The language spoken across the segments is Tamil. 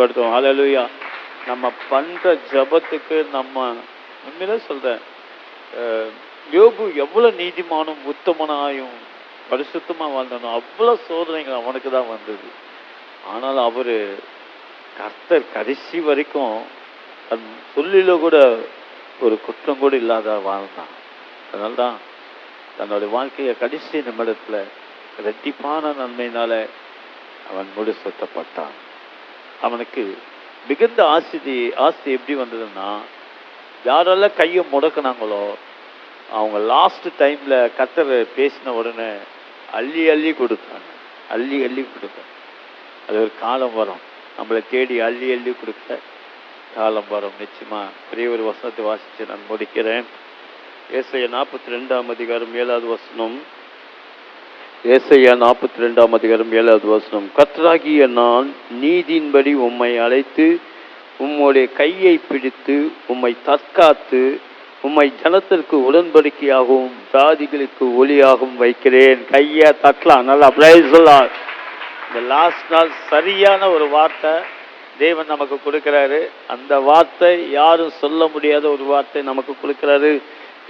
படுத்துவோம். ஹல்லேலூயா. நம்ம பண்ற ஜபத்துக்கு நம்ம உண்மையிலே சொல்றேன், யோபு எவ்வளவு நீதிமானும் உத்தமனாயும் பரிசுத்தமா வாழ்ந்தானோ அவ்வளவு சோதனைகள் அவனுக்கு தான் வந்தது. ஆனால் அவரு கர்த்தர் கடைசி வரைக்கும் தன் சொல்லில கூட ஒரு குற்றம் கூட இல்லாத வாழ்ந்தான். அதனால்தான் தன்னுடைய வாழ்க்கைய கடைசி நிமிடத்துல இரட்டிப்பான நன்மையினால அவன் முடிசூட்டப்பட்டான். அவனுக்கு மிகுந்த ஆஸ்தி எப்படி வந்ததுன்னா, யாரெல்லாம் கையை முடக்குனாங்களோ அவங்க லாஸ்ட் டைம்ல கர்த்தர் பேசின உடனே அள்ளி அள்ளி கொடுத்தாங்க. அள்ளி அள்ளி கொடுத்தாங்க. அது ஒரு காலம் வரும், நம்மளை தேடி அள்ளி அள்ளி கொடுக்க காலம் வரும். நிச்சயமா பெரிய ஒரு வசனத்தை வாசிச்சு நான் முடிக்கிறேன். ஏசாயா 42ஆம் அதிகாரம் 7வது வசனம். ஏசாயா 42ஆம் அதிகாரம் 7வது வசனம். கர்த்தராகிய நான் நீதியின்படி உம்மை அழைத்து உம்முடைய கையை பிடித்து உம்மை தற்காத்து உம்மை ஜனத்திற்கு உடன்படிக்கையாகவும் ஜாதிகளுக்கு ஒளியாகவும் வைக்கிறேன். கையை தட்டலாம், நல்லா பிரைஸ் சொல்லலாம். இந்த லாஸ்ட் நாள் சரியான ஒரு வார்த்தை தேவன் நமக்கு கொடுக்கிறாரு. அந்த வார்த்தை யாரும் சொல்ல முடியாத ஒரு வார்த்தை நமக்கு கொடுக்கிறாரு.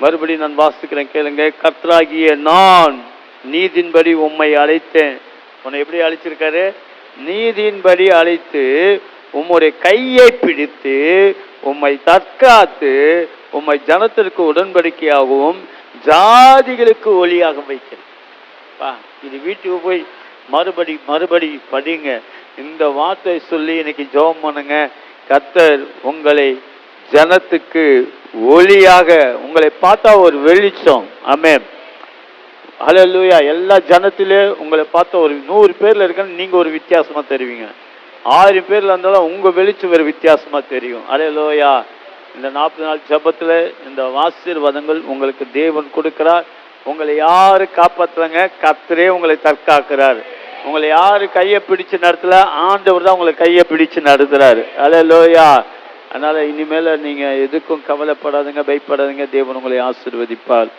மறுபடியும் நான் வாசிக்கிறேன், கேளுங்க. கர்த்தராகிய நான் நீதியின்படி உம்மை அழைத்தேன். உன்னை எப்படி அழைச்சிருக்காரு? நீதியின்படி அழைத்து உம்முடைய கையை பிடித்து உம்மை தற்காத்து உம்மை ஜனத்திற்கு உடன்படிக்கையாகவும் ஜாதிகளுக்கு ஒளியாக வைக்கிறேன். இது வீட்டுக்கு போய் மறுபடி படிங்க. இந்த வார்த்தை சொல்லி இன்னைக்கு ஜெபம் பண்ணுங்க. கர்த்தர் உங்களை ஜனத்துக்கு ஒளியாக, உங்களை பார்த்தா ஒரு வெளிச்சம். ஆமென். ஹல்லேலூயா. எல்லா ஜனத்திலே உங்களை பார்த்தா ஒரு 100 பேர்ல இருக்க நீங்க ஒரு வித்தியாசமா தெரிவிங்க. 1000 பேர்ல இருந்தாலும் உங்க வெளிச்சம் வேறு வித்தியாசமா தெரியும். ஹல்லேலூயா. இந்த 40 நாள் ஜபத்துல இந்த ஆசீர்வாதங்கள் உங்களுக்கு தேவன் கொடுக்கிறார். உங்களை யாரு காப்பாத்துறாங்க? கர்த்தரே உங்களை தற்காக்கிறார். உங்களை யாரு கையை பிடிச்சு நடத்தல? ஆண்டவர் தான் உங்களை கையை பிடிச்சு நடத்துறாரு. ஹல்லேலூயா. அதனால இனிமேல நீங்க எதுக்கும் கவலைப்படாதுங்க, பயப்படாதுங்க. தேவன் உங்களை ஆசீர்வதிப்பார்.